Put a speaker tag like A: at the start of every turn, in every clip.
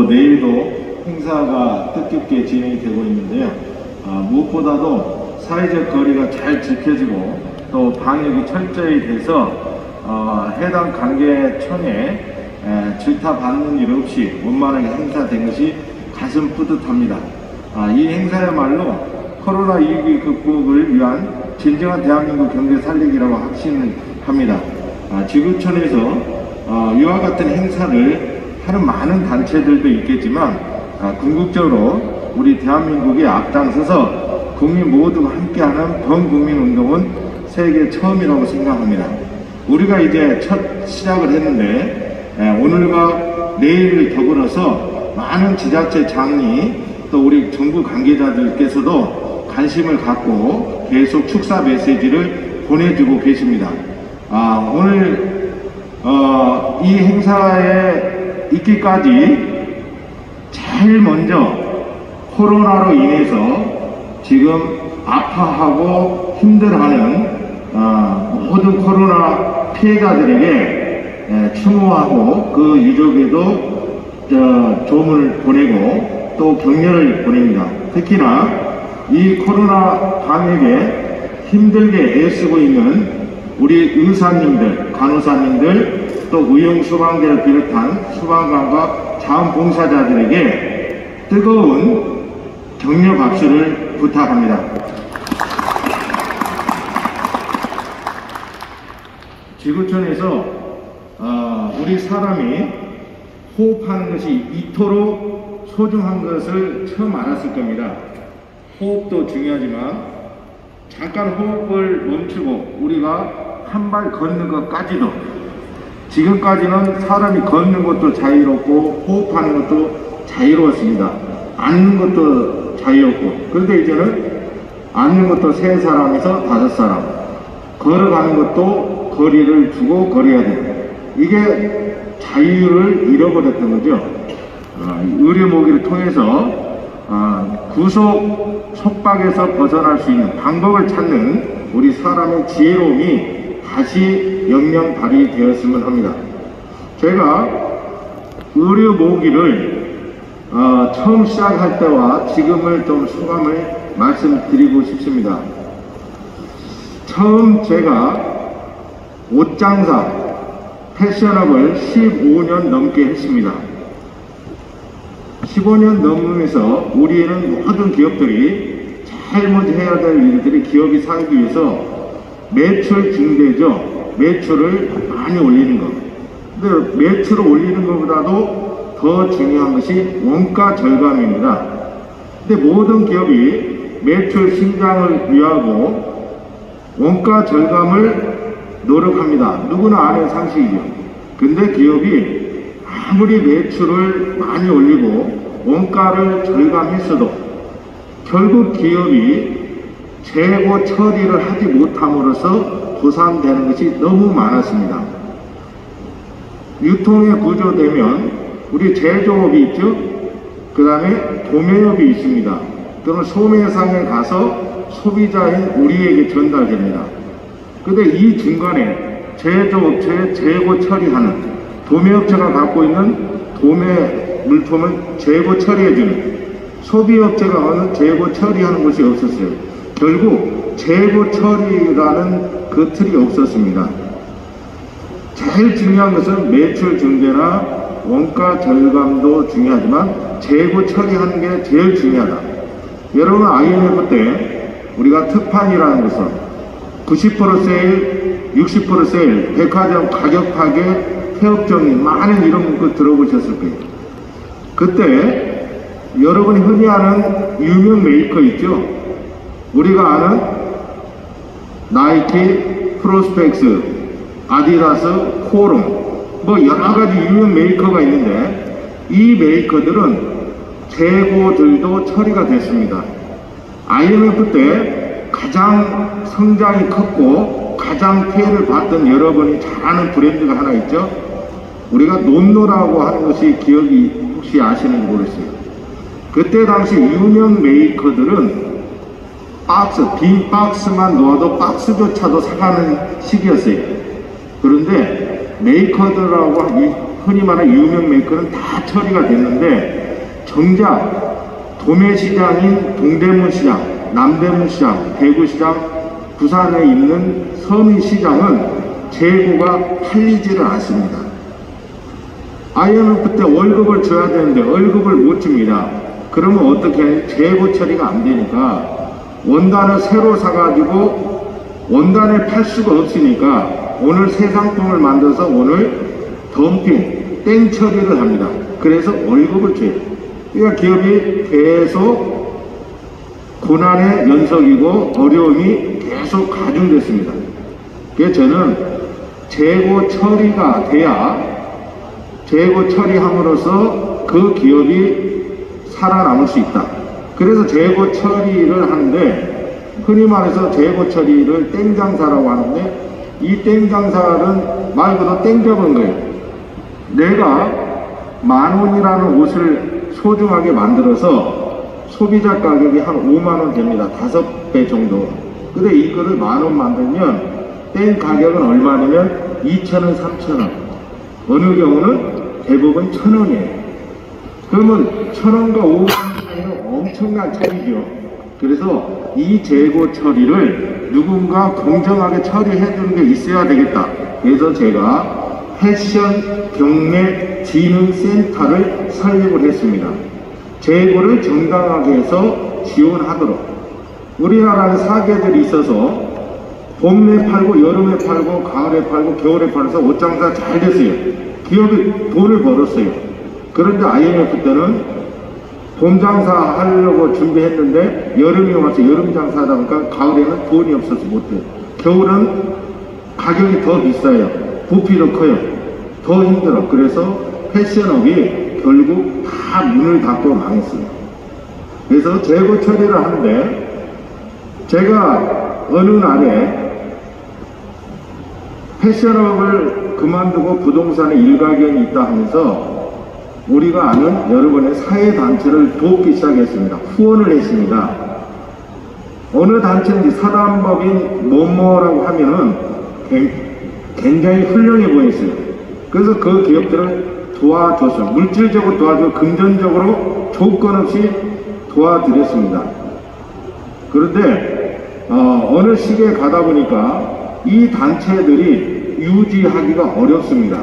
A: 내일도 행사가 뜻깊게 진행이 되고 있는데요. 무엇보다도 사회적 거리가 잘 지켜지고 또 방역이 철저히 돼서 해당 관계청에 질타받는 일 없이 원만하게 행사된 것이 가슴 뿌듯합니다. 이 행사야말로 코로나19 극복을 위한 진정한 대한민국 경제 살리기라고 확신합니다. 지구촌에서 이와 같은 행사를 하는 많은 단체들도 있겠지만 궁극적으로 우리 대한민국이 앞장서서 국민 모두가 함께하는 범국민운동은 세계 처음이라고 생각합니다. 우리가 이제 첫 시작을 했는데 오늘과 내일을 더불어서 많은 지자체 장리 또 우리 정부 관계자들께서도 관심을 갖고 계속 축사 메시지를 보내주고 계십니다. 오늘 이 행사에 있기까지 제일 먼저 코로나로 인해서 지금 아파하고 힘들어하는 모든 코로나 피해자들에게 추모하고 그 유족에도 조문을 보내고 또 격려를 보냅니다. 특히나 이 코로나 방역에 힘들게 애쓰고 있는 우리 의사님들, 간호사님들, 또 의용소방대를 비롯한 소방관과 자원봉사자들에게 뜨거운 격려 박수를 부탁합니다. 지구촌에서 우리 사람이 호흡하는 것이 이토록 소중한 것을 처음 알았을 겁니다. 호흡도 중요하지만 잠깐 호흡을 멈추고 우리가 한 발 걷는 것까지도 지금까지는 사람이 걷는 것도 자유롭고 호흡하는 것도 자유로웠습니다. 앉는 것도 자유롭고 그런데 이제는 앉는 것도 3사람에서 5사람 걸어가는 것도 거리를 두고 걸어야 돼요. 이게 자유를 잃어버렸던 거죠. 의료모기를 통해서 구속 속박에서 벗어날 수 있는 방법을 찾는 우리 사람의 지혜로움이 다시 영영 발휘되었으면 합니다. 제가 의료모기를 처음 시작할 때와 지금을 좀 소감을 말씀드리고 싶습니다. 처음 제가 옷장사, 패션업을 15년 넘게 했습니다. 15년 넘으면서 우리는 모든 기업들이 제일 먼저 해야 될 일들이 기업이 살기 위해서 매출 증대죠. 매출을 많이 올리는 것. 근데 매출을 올리는 것보다도 더 중요한 것이 원가 절감입니다. 근데 모든 기업이 매출 신장을 위하고 원가 절감을 노력합니다. 누구나 아는 상식이죠. 근데 기업이 아무리 매출을 많이 올리고 원가를 절감했어도 결국 기업이 재고 처리를 하지 못함으로써 도산되는 것이 너무 많았습니다. 유통의 구조되면 우리 제조업이 있죠. 그 다음에 도매업이 있습니다. 그러면 소매상에 가서 소비자인 우리에게 전달됩니다. 근데 이 중간에 제조업체에 재고 처리하는 도매업체가 갖고 있는 도매 물품을 재고 처리해주는 소비업체가 하는 재고 처리하는 것이 없었어요. 결국 재고 처리라는 그 틀이 없었습니다. 제일 중요한 것은 매출 증대나 원가 절감도 중요하지만 재고 처리하는 게 제일 중요하다. 여러분 IMF 때 우리가 특판이라는 것은 90% 세일, 60% 세일, 백화점 가격 파괴, 폐업정리 많은 이런 문구 들어보셨을 거예요. 그때 여러분이 흔히 아는 유명 메이커 있죠? 우리가 아는 나이키, 프로스펙스, 아디다스, 코롱 뭐 여러가지 유명 메이커가 있는데 이 메이커들은 재고들도 처리가 됐습니다. IMF 때 가장 성장이 컸고 가장 피해를 봤던 여러분이 잘 아는 브랜드가 하나 있죠. 우리가 논노라고 하는 것이 기억이 혹시 아시는지 모르겠어요. 그때 당시 유명 메이커들은 빈 박스만 놓아도 박스조차도 사가는 시기였어요. 그런데 메이커들하고 흔히 말하는 유명 메이커는 다 처리가 됐는데 정작 도매시장인 동대문시장, 남대문시장, 대구시장, 부산에 있는 서민시장은 재고가 팔리지를 않습니다. IMF 때 월급을 줘야 되는데 월급을 못 줍니다. 그러면 어떻게 해요? 재고 처리가 안 되니까 원단을 새로 사가지고 원단을 팔 수가 없으니까 오늘 새 상품을 만들어서 오늘 덤핑, 땡 처리를 합니다. 그래서 월급을 줘요. 그러니까 기업이 계속 고난의 연속이고 어려움이 계속 가중됐습니다. 그래서 저는 재고 처리가 돼야 재고 처리함으로써 그 기업이 살아남을 수 있다. 그래서 재고 처리를 하는데 흔히 말해서 재고 처리를 땡장사라고 하는데 이 땡장사는 말 그대로 땡 잡은 거예요. 내가 10,000원이라는 옷을 소중하게 만들어서 소비자 가격이 한 50,000원 됩니다. 5배 정도. 근데 이거를 10,000원 만들면 땡 가격은 얼마냐면 2,000원, 3,000원. 어느 경우는 대부분 1,000원이에요. 그러면 1,000원과 5,000원 차이는 엄청난 차이죠. 그래서 이 재고 처리를 누군가 공정하게 처리해 주는 게 있어야 되겠다. 그래서 제가 패션 경매 진흥센터를 설립을 했습니다. 재고를 정당하게 해서 지원하도록. 우리나라는 사계절이 있어서 봄에 팔고 여름에 팔고 가을에 팔고 겨울에 팔아서 옷장사 잘 됐어요. 기업이 돈을 벌었어요. 그런데 IMF 때는 봄 장사 하려고 준비했는데 여름이 와서 여름 장사 하다 보니까 가을에는 돈이 없어서 못해요. 겨울은 가격이 더 비싸요. 부피도 커요. 더 힘들어. 그래서 패션업이 결국 다 문을 닫고 망했어요. 그래서 재고 처리를 하는데 제가 어느 날에 패션업을 그만두고 부동산에 일가견이 있다 하면서 우리가 아는 여러분의 사회단체를 돕기 시작했습니다. 후원을 했습니다. 어느 단체인지 사단법인 뭐뭐라고 하면은 굉장히 훌륭해 보였어요. 그래서 그 기업들을 도와줬어요. 물질적으로 도와주고 금전적으로 조건 없이 도와드렸습니다. 그런데 어느 시기에 가다 보니까 이 단체들이 유지하기가 어렵습니다.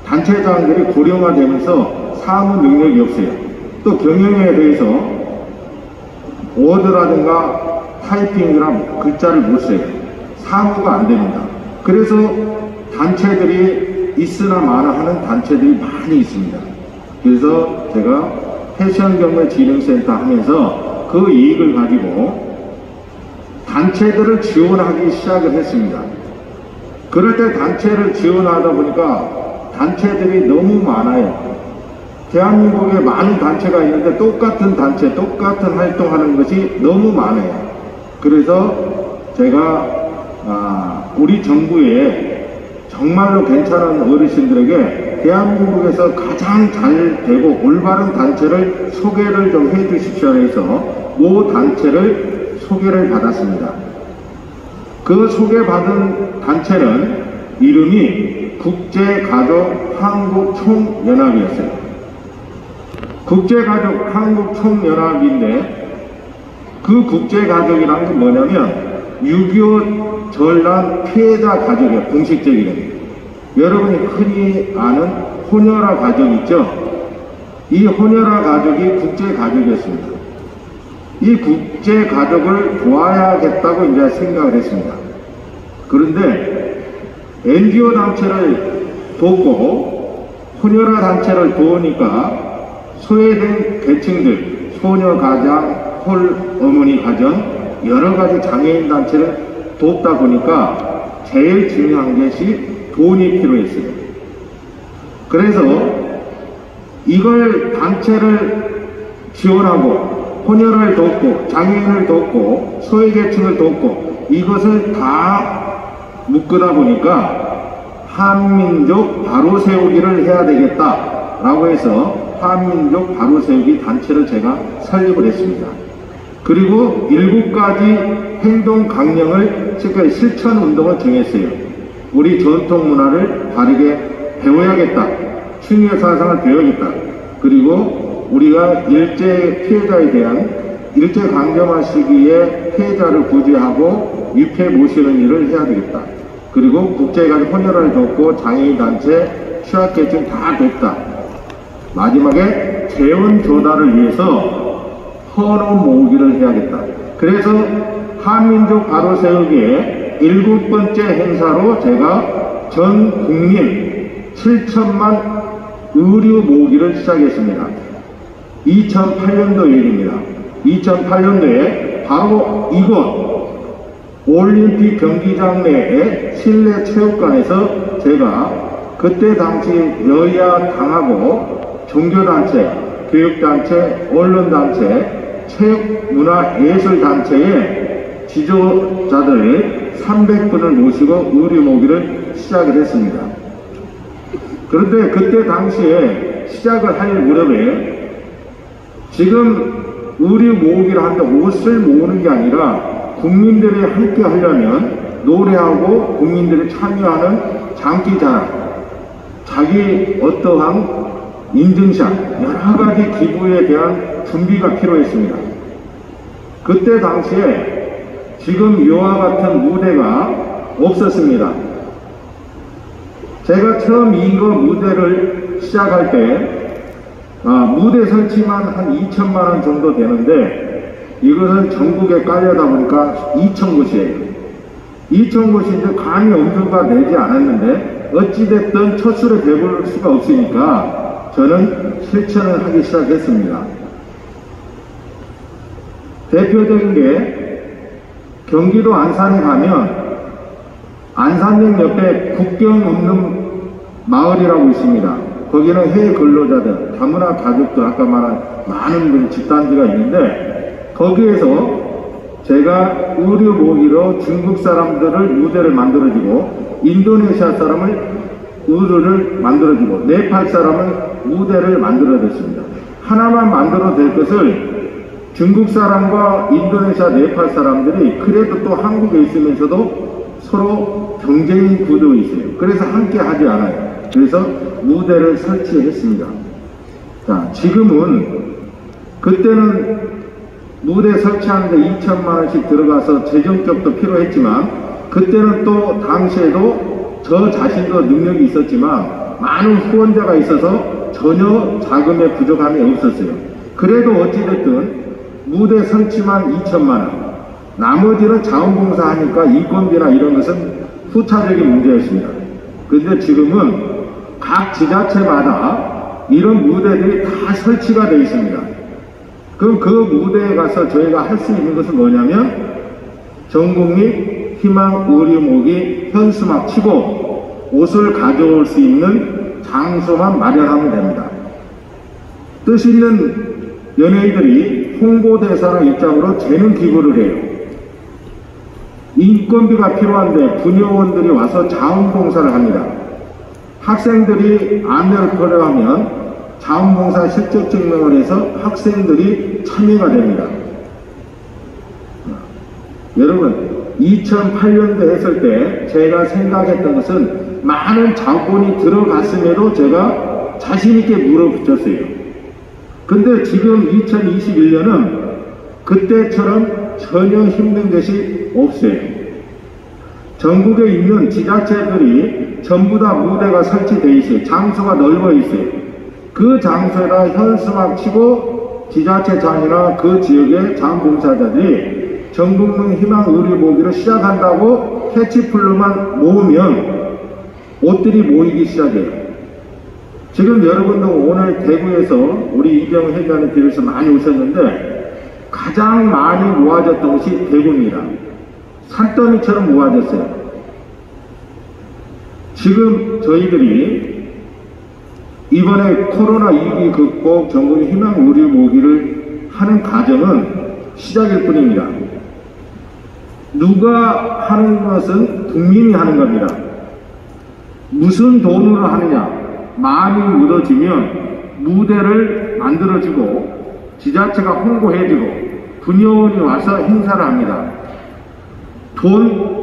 A: 단체장들이 고령화되면서 사무 능력이 없어요. 또 경영에 대해서 워드라든가 타이핑이나 글자를 못 써요. 사무가 안 됩니다. 그래서 단체들이 있으나 마나 하는 단체들이 많이 있습니다. 그래서 제가 패션경매진흥센터 하면서 그 이익을 가지고 단체들을 지원하기 시작을 했습니다. 그럴 때 단체를 지원하다 보니까 단체들이 너무 많아요. 대한민국에 많은 단체가 있는데 똑같은 단체, 똑같은 활동하는 것이 너무 많아요. 그래서 제가 우리 정부에 정말로 괜찮은 어르신들에게 대한민국에서 가장 잘 되고 올바른 단체를 소개를 좀 해 주십시오 해서 모 단체를 소개를 받았습니다. 그 소개받은 단체는 이름이 국제가족 한국총연합이었어요. 국제가족 한국총연합인데 그 국제가족이란 건 뭐냐면 6.25 전란 피해자 가족이에요. 공식적이에요. 여러분이 흔히 아는 호녀라 가족 있죠? 이 호녀라 가족이 국제가족이었습니다. 이 국제가족을 도와야겠다고 이제 생각을 했습니다. 그런데 NGO 단체를 돕고 호녀라 단체를 도우니까 소외된 계층들, 소녀 가장, 홀 어머니 가정, 여러 가지 장애인 단체를 돕다 보니까 제일 중요한 것이 돈이 필요했어요. 그래서 이걸 단체를 지원하고 호녀를 돕고 장애인을 돕고 소외계층을 돕고 이것을 다 묶으다 보니까 한민족 바로세우기를 해야 되겠다라고 해서 한민족 바로세우기 단체를 제가 설립을 했습니다. 그리고 7가지 행동 강령을 지금까지 실천 운동을 정했어요. 우리 전통 문화를 바르게 배워야겠다. 추미애 사상을 배우겠다. 그리고 우리가 일제 피해자에 대한 일제 강점화 시기에 피해자를 구제하고 유폐 모시는 일을 해야 되겠다. 그리고 국제간 혼혈을 돕고 장애인 단체, 취약계층 다 돕다. 마지막에 재원 조달을 위해서 헌옷 모으기를 해야겠다. 그래서 한민족 바로 세우기에 7번째 행사로 제가 전 국민 7천만 의류 모으기를 시작했습니다. 2008년도 일입니다. 2008년도에 바로 이곳 올림픽 경기장 내의 실내 체육관에서 제가 그때 당시 여야 당하고 종교단체, 교육단체, 언론단체, 체육문화예술단체의 지도자들 300분을 모시고 의류 모으기를 시작을 했습니다. 그런데 그때 당시에 시작을 할 무렵에 지금 의류 모으기를 하는데 옷을 모으는 게 아니라 국민들이 함께 하려면 노래하고 국민들이 참여하는 장기자랑, 자기 어떠한 인증샷, 여러 가지 기부에 대한 준비가 필요했습니다. 그때 당시에 지금 이와 같은 무대가 없었습니다. 제가 처음 이거 무대를 시작할 때 무대 설치만 한 2천만 원 정도 되는데 이것은 전국에 깔려다 보니까 2,000곳이에요. 2,000곳인데 감히 엄두가 내지 않았는데 어찌됐든 첫 술에 배부를 수가 없으니까 저는 실천을 하기 시작했습니다. 대표적인 게 경기도 안산에 가면 안산역 옆에 국경 없는 마을이라고 있습니다. 거기는 해외 근로자들, 다문화 가족들, 아까 말한 많은 집단지가 있는데 거기에서 제가 의류 모으기로 중국 사람들을 무대를 만들어주고 인도네시아 사람을 의류를 만들어주고 네팔 사람을 무대를 만들어줬습니다. 하나만 만들어도 될 것을 중국 사람과 인도네시아, 네팔 사람들이 그래도 또 한국에 있으면서도 서로 경쟁인 구도에 있어요. 그래서 함께 하지 않아요. 그래서 무대를 설치했습니다. 자, 지금은 그때는 무대 설치하는데 2천만 원씩 들어가서 재정적도 필요했지만 그때는 또 당시에도 저 자신도 능력이 있었지만 많은 후원자가 있어서 전혀 자금의 부족함이 없었어요. 그래도 어찌됐든 무대 설치만 2천만 원, 나머지는 자원봉사하니까 인건비나 이런 것은 후차적인 문제였습니다. 그런데 지금은 각 지자체마다 이런 무대들이 다 설치가 되어 있습니다. 그럼 그 무대에 가서 저희가 할 수 있는 것은 뭐냐면 전국민 희망 의류 모으기 현수막 치고 옷을 가져올 수 있는 장소만 마련하면 됩니다. 뜻 있는 연예인들이 홍보대사의 입장으로 재능 기부를 해요. 인건비가 필요한데 분여원들이 와서 자원봉사를 합니다. 학생들이 안내를 필요하면 자원봉사 실적 증명을 해서 학생들이 참여가 됩니다. 여러분 2008년도 했을 때 제가 생각했던 것은 많은 자본이 들어갔음에도 제가 자신있게 물어붙였어요. 근데 지금 2021년은 그때처럼 전혀 힘든 것이 없어요. 전국에 있는 지자체들이 전부 다 무대가 설치되어 있어요. 장소가 넓어 있어요. 그 장소에다 현수막 치고 지자체장이나 그 지역의 자원봉사자들이 전국민 희망 의류 모으기를 시작한다고 캐치플로만 모으면 옷들이 모이기 시작해요. 지금 여러분도 오늘 대구에서 우리 이병 회장을 비롯해서 많이 오셨는데 가장 많이 모아졌던 곳이 대구입니다. 산더미처럼 모아졌어요. 지금 저희들이 이번에 코로나19 극복 전국민 희망 의류 모으기를 하는 과정은 시작일 뿐입니다. 누가 하는 것은 국민이 하는 겁니다. 무슨 돈으로 하느냐? 마음이 묻어지면 무대를 만들어주고 지자체가 홍보해주고 분여원이 와서 행사를 합니다. 돈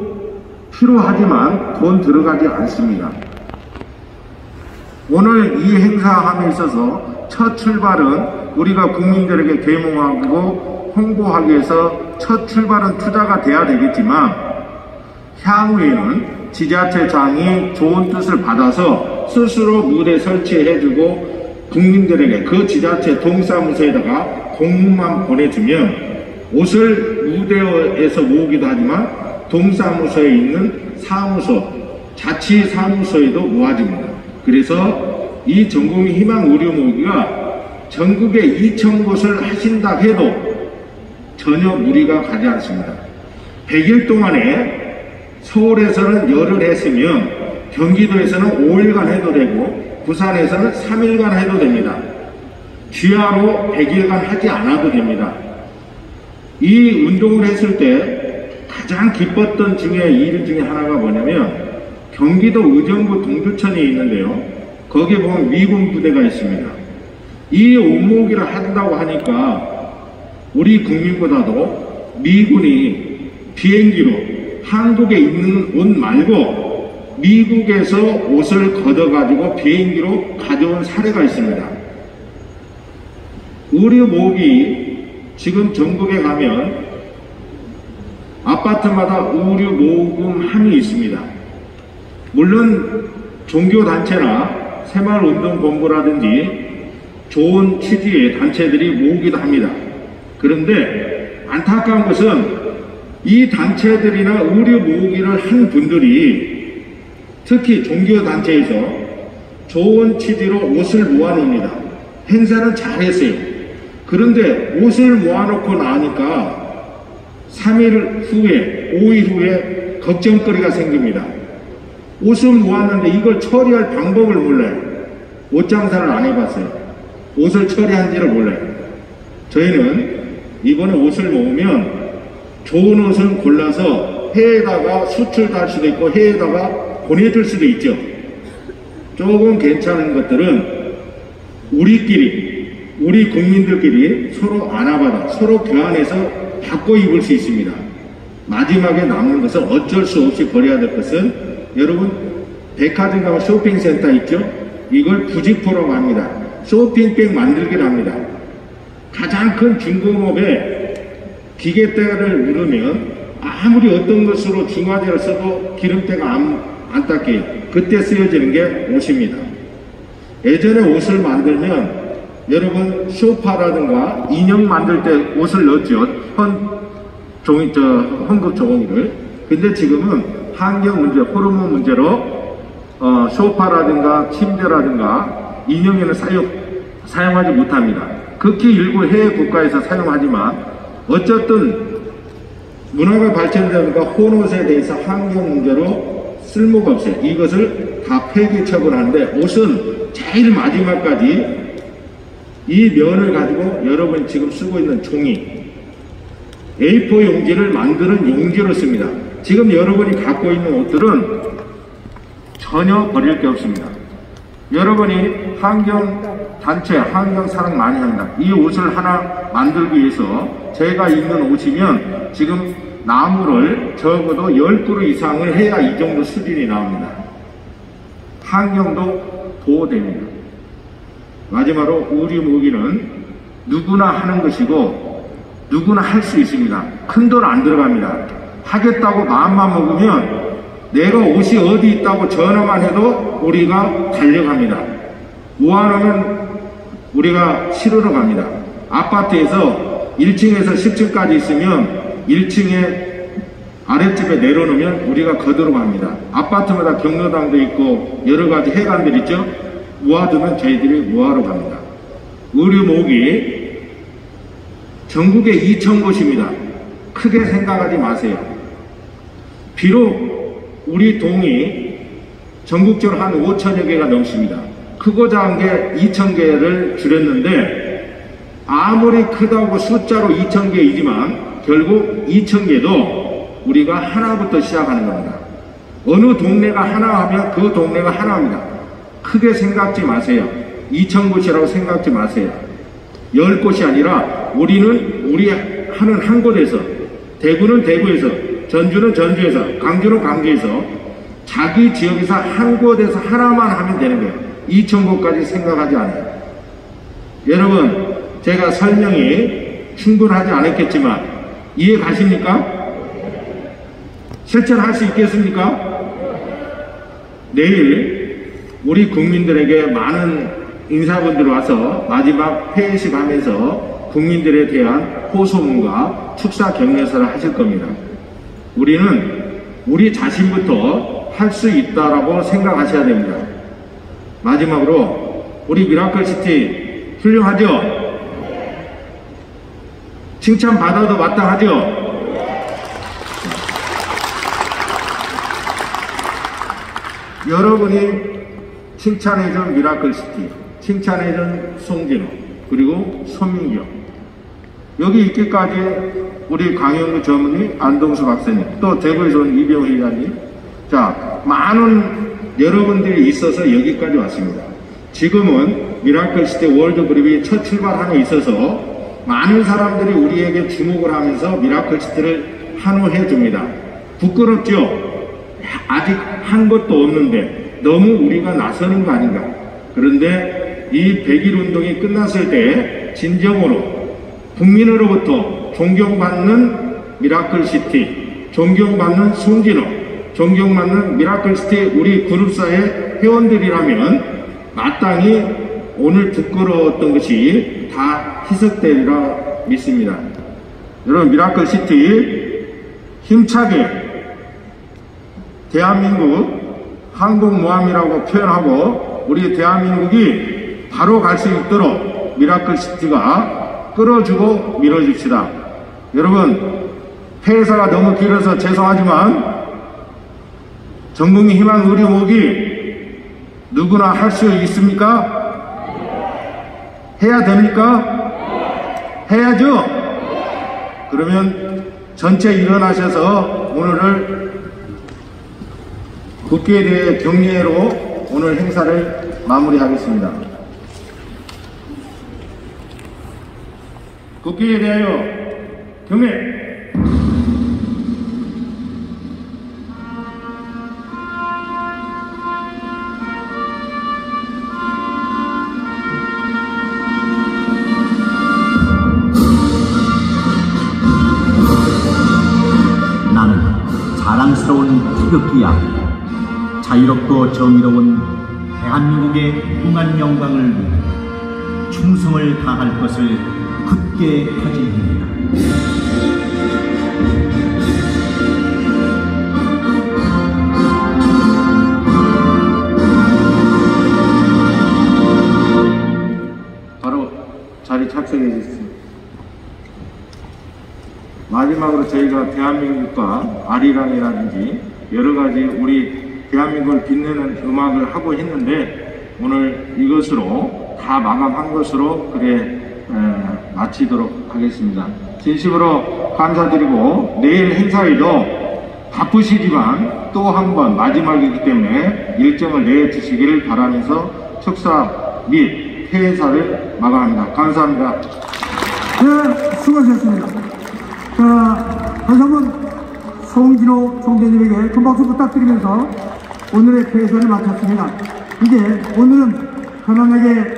A: 필요하지만 돈 들어가지 않습니다. 오늘 이 행사함에 있어서 첫 출발은 우리가 국민들에게 계몽하고 홍보하기 위해서 첫 출발은 투자가 돼야 되겠지만, 향후에는 지자체장이 좋은 뜻을 받아서 스스로 무대 설치해주고 국민들에게 그 지자체 동사무소에다가 공문만 보내주면 옷을 무대에서 모으기도 하지만 동사무소에 있는 사무소, 자치사무소에도 모아집니다. 그래서 이 전국민 희망 의료 모으기가 전국에 2,000곳을 하신다 해도 전혀 무리가 가지 않습니다. 100일 동안에 서울에서는 열흘 했으면 경기도에서는 5일간 해도 되고 부산에서는 3일간 해도 됩니다. 귀하로 100일간 하지 않아도 됩니다. 이 운동을 했을 때 가장 기뻤던 일 중에 하나가 뭐냐면 경기도 의정부 동두천에 있는데요. 거기에 보면 미군 부대가 있습니다. 이 옷모으기를 한다고 하니까 우리 국민보다도 미군이 비행기로 한국에 있는 옷 말고 미국에서 옷을 걷어가지고 비행기로 가져온 사례가 있습니다. 의료 모으기 지금 전국에 가면 아파트마다 의료 모금함이 있습니다. 물론 종교단체나 새마을운동본부라든지 좋은 취지의 단체들이 모으기도 합니다. 그런데 안타까운 것은 이 단체들이나 의료 모으기를 한 분들이 특히 종교단체에서 좋은 취지로 옷을 모아놓습니다. 행사는 잘했어요. 그런데 옷을 모아놓고 나니까 3일 후에 5일 후에 걱정거리가 생깁니다. 옷을 모았는데 이걸 처리할 방법을 몰라요. 옷 장사를 안 해봤어요. 옷을 처리한지를 몰라요. 저희는 이번에 옷을 모으면 좋은 옷을 골라서 해에다가 수출도 할 수도 있고 해에다가 보내줄 수도 있죠. 조금 괜찮은 것들은 우리 국민들끼리 서로 알아봐서 서로 교환해서 바꿔 입을 수 있습니다. 마지막에 남는 것은 어쩔 수 없이 버려야 될 것은 여러분 백화점 가면 쇼핑센터 있죠? 이걸 부직포라고 합니다. 쇼핑백 만들기를 합니다. 가장 큰 중공업에 기계대를 누르면 아무리 어떤 것으로 중화제를 써도 기름때가 안 닦여요. 그때 쓰여지는 게 옷입니다. 예전에 옷을 만들면 여러분 소파라든가 인형 만들 때 옷을 넣었죠. 헌급 종이를. 근데 지금은 환경 문제, 호르몬 문제로 소파라든가 침대라든가 인형에는 사용하지 못합니다. 극히 일부 해외 국가에서 사용하지만 어쨌든 문화가 발전되니까 혼옷에 대해서 환경 문제로 쓸모가 없어요. 이것을 다 폐기 처분하는데 옷은 제일 마지막까지 이 면을 가지고 여러분이 지금 쓰고 있는 종이 A4 용지를 만드는 용지로 씁니다. 지금 여러분이 갖고 있는 옷들은 전혀 버릴 게 없습니다. 여러분이 환경단체, 환경사랑 많이 합니다. 이 옷을 하나 만들기 위해서 제가 입는 옷이면 지금 나무를 적어도 10그루 이상을 해야 이 정도 수준이 나옵니다. 환경도 보호됩니다. 마지막으로 의료 모으기는 누구나 하는 것이고 누구나 할 수 있습니다. 큰 돈 안 들어갑니다. 하겠다고 마음만 먹으면 내가 옷이 어디 있다고 전화만 해도 우리가 달려갑니다. 모아놓으면 우리가 실으러 갑니다. 아파트에서 1층에서 10층까지 있으면 1층에 아랫집에 내려놓으면 우리가 거들어 갑니다. 아파트마다 경로당도 있고 여러가지 해관들 있죠? 모아두면 저희들이 모아러 갑니다. 의료 모으기 전국에 2,000곳입니다. 크게 생각하지 마세요. 비록 우리 동이 전국적으로 한 5,000여 개가 넘습니다. 크고자 한 게 2,000개를 줄였는데 아무리 크다고 숫자로 2,000개이지만 결국 2,000개도 우리가 하나부터 시작하는 겁니다. 어느 동네가 하나 하면 그 동네가 하나입니다. 크게 생각지 마세요. 2,000곳이라고 생각지 마세요. 10곳이 아니라 우리는 우리 하는 한 곳에서, 대구는 대구에서, 전주는 전주에서, 강주는 강주에서 자기 지역에서 한 곳에서 하나만 하면 되는 거예요. 2천국까지 생각하지 않아요. 여러분, 제가 설명이 충분하지 않았겠지만 이해 가십니까? 실천할 수 있겠습니까? 내일 우리 국민들에게 많은 인사분들 와서 마지막 폐회식 하면서 국민들에 대한 호소문과 축사 격려사를 하실 겁니다. 우리는 우리 자신부터 할 수 있다라고 생각하셔야 됩니다. 마지막으로 우리 미라클시티 훌륭하죠? 칭찬받아도 마땅하죠? 여러분이 칭찬해준 미라클시티, 칭찬해준 송진호, 그리고 손민경, 여기 있기까지 우리 강영구 전문의, 안동수 박사님, 또 대구에서 온 이병호 회장님, 자, 많은 여러분들이 있어서 여기까지 왔습니다. 지금은 미라클시티 월드그룹이 첫 출발함에 있어서 많은 사람들이 우리에게 주목을 하면서 미라클시티를 환호해 줍니다. 부끄럽죠? 아직 한 것도 없는데 너무 우리가 나서는 거 아닌가. 그런데 이 100일 운동이 끝났을 때 진정으로 국민으로부터 존경받는 미라클시티, 존경받는 송진호, 존경받는 미라클시티 우리 그룹사의 회원들이라면 마땅히 오늘 부끄러웠던 것이 다 희석되리라 믿습니다. 여러분, 미라클시티 힘차게 대한민국 항공모함이라고 표현하고 우리 대한민국이 바로 갈 수 있도록 미라클시티가 끌어주고 밀어줍시다. 여러분, 폐회사가 너무 길어서 죄송하지만 전국민 희망 의료 모기 누구나 할 수 있습니까? 해야 됩니까? 해야죠? 그러면 전체 일어나셔서 오늘을 국기에 대해 경례로 오늘 행사를 마무리하겠습니다. 국기에 대하여 경례.
B: 나는 자랑스러운 태극기야. 자유롭고 정의로운 대한민국의 무한 영광을 위해 충성을 다할 것을 굳게 다짐합니다.
A: 바로 자리 착석해 주십시오. 마지막으로 저희가 대한민국과 아리랑이라든지 여러가지 우리 대한민국을 빛내는 음악을 하고 했는데 오늘 이것으로 다 마감한 것으로 마치도록 하겠습니다. 진심으로 감사드리고 내일 행사에도 바쁘시지만 또 한 번 마지막이기 때문에 일정을 내주시기를 바라면서 축사 및 폐회사를 마감합니다. 감사합니다.
C: 네, 수고하셨습니다. 자, 다시 한번 송진호 총재님에게 큰 박수 부탁드리면서 오늘의 폐회사를 마쳤습니다. 이제 오늘은 편안하게